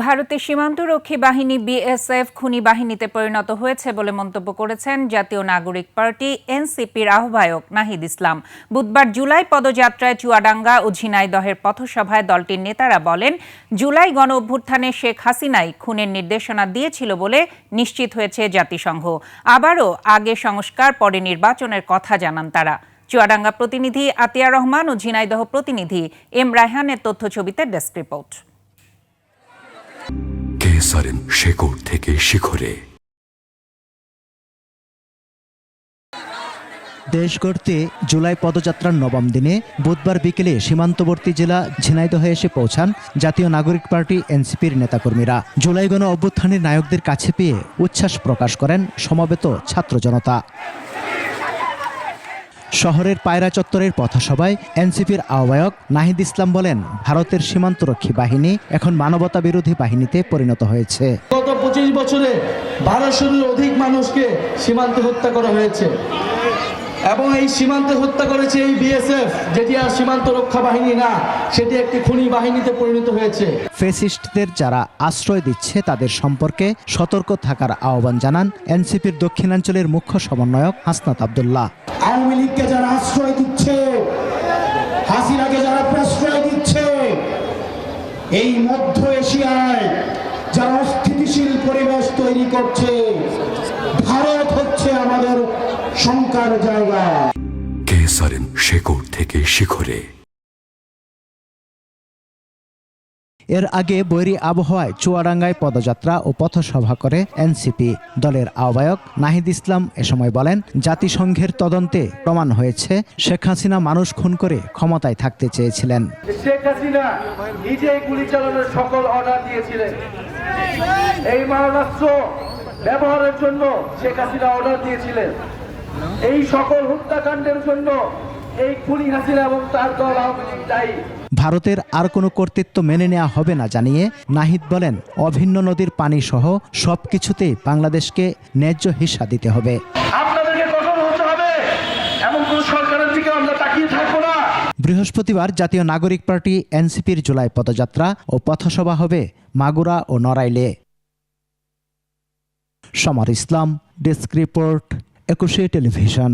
ভারতের সীমান্তরক্ষী বাহিনী বিএসএফ খুনি বাহিনীতে পরিণত হয়েছে বলে মন্তব্য করেছেন জাতীয় নাগরিক পার্টি এনসিপির আহ্বায়ক নাহিদ ইসলাম। বুধবার জুলাই পদযাত্রায় চুয়াডাঙ্গা ও ঝিনাইদহের পথসভায় দলটির নেতারা বলেন, জুলাই গণ অভ্যুত্থানে শেখ হাসিনাই খুনের নির্দেশনা দিয়েছিল বলে নিশ্চিত হয়েছে জাতিসংঘ। আবারও আগে সংস্কার পরে নির্বাচনের কথা জানান তারা। চুয়াডাঙ্গা প্রতিনিধি আতিয়া রহমান ও ঝিনাইদহ প্রতিনিধি এম রায়হানের তথ্যছবিতে ডেস্ক রিপোর্ট। শেকড় থেকে শিখরে দেশ গড়তে জুলাই পদযাত্রার নবম দিনে বুধবার বিকেলে সীমান্তবর্তী জেলা ঝিনাইদহে এসে পৌঁছান জাতীয় নাগরিক পার্টি এনসিপির নেতাকর্মীরা। জুলাই গণ অভ্যুত্থানের নায়কদের কাছে পেয়ে উচ্ছ্বাস প্রকাশ করেন সমবেত ছাত্র জনতা। শহরের পায়রা চত্বরের পথসভায় এনসিপির আহ্বায়ক নাহিদ ইসলাম বলেন, ভারতের সীমান্তরক্ষী বাহিনী এখন মানবতা বিরোধী বাহিনীতে পরিণত হয়েছে। গত ২৫ বছরে ১২০০-এর অধিক মানুষকে সীমান্তে হত্যা করা হয়েছে এবং এই সীমান্তে হত্যা করেছে এই বিএসএফ, যেটি আর সীমান্ত রক্ষা বাহিনী না, সেটি একটি খুনি বাহিনীতে পরিণত হয়েছে। ফ্যাসিস্টদের যারা আশ্রয় দিচ্ছে তাদের সম্পর্কে সতর্ক থাকার আহ্বান জানান এনসিপির দক্ষিণাঞ্চলের মুখ্য সমন্বয়ক হাসনাত আব্দুল্লাহ। আওয়ামী লীগকে যারা আশ্রয় দিচ্ছে, হাসিনাকে যারা প্রশ্রয় দিচ্ছে, এই মধ্য এশিয়ায় যারা অস্থিতিশীল পরিবেশ তৈরি করছে, ভারত হচ্ছে আমাদের শঙ্কার জায়গা। শেকড় থেকে শিখরে। এর আগে বৈরী আবহাওয়ায় চুয়াডাঙ্গায় পদযাত্রা ও পথসভা করে এনসিপি। দলের আহ্বায়ক নাহিদ ইসলাম এ সময় বলেন, জাতিসংঘের তদন্তে প্রমাণ হয়েছে শেখ হাসিনা মানুষ খুন করে ক্ষমতায় থাকতে চেয়েছিলেন। শেখ হাসিনা নিজেই গুলি চালানোর সকল অর্ডার দিয়েছিলেন। এই মারণাস্ত্র ব্যবহারের জন্য শেখ হাসিনা অর্ডার দিয়েছিলেন। এই সকল হত্যাকাণ্ডের জন্য এই খুনি হাসিনা এবং তার দল আওয়ামী লীগ দায়ী। ভারতের আর কোনো কর্তৃত্ব মেনে নেওয়া হবে না জানিয়ে নাহিদ বলেন, অভিন্ন নদীর পানি সহ সবকিছুতেই বাংলাদেশকে ন্যায্য হিস্সা দিতে হবে। আপনাদেরকে কঠোর হতে হবে, এমন কোন সরকারের দিকে আমরা তাকিয়ে থাকবো না। বৃহস্পতিবার জাতীয় নাগরিক পার্টি এনসিপির জুলাই পদযাত্রা ও পথসভা হবে মাগুরা ও নড়াইলে। সমর ইসলাম, ডেস্ক রিপোর্ট, ২১ টেলিভিশন।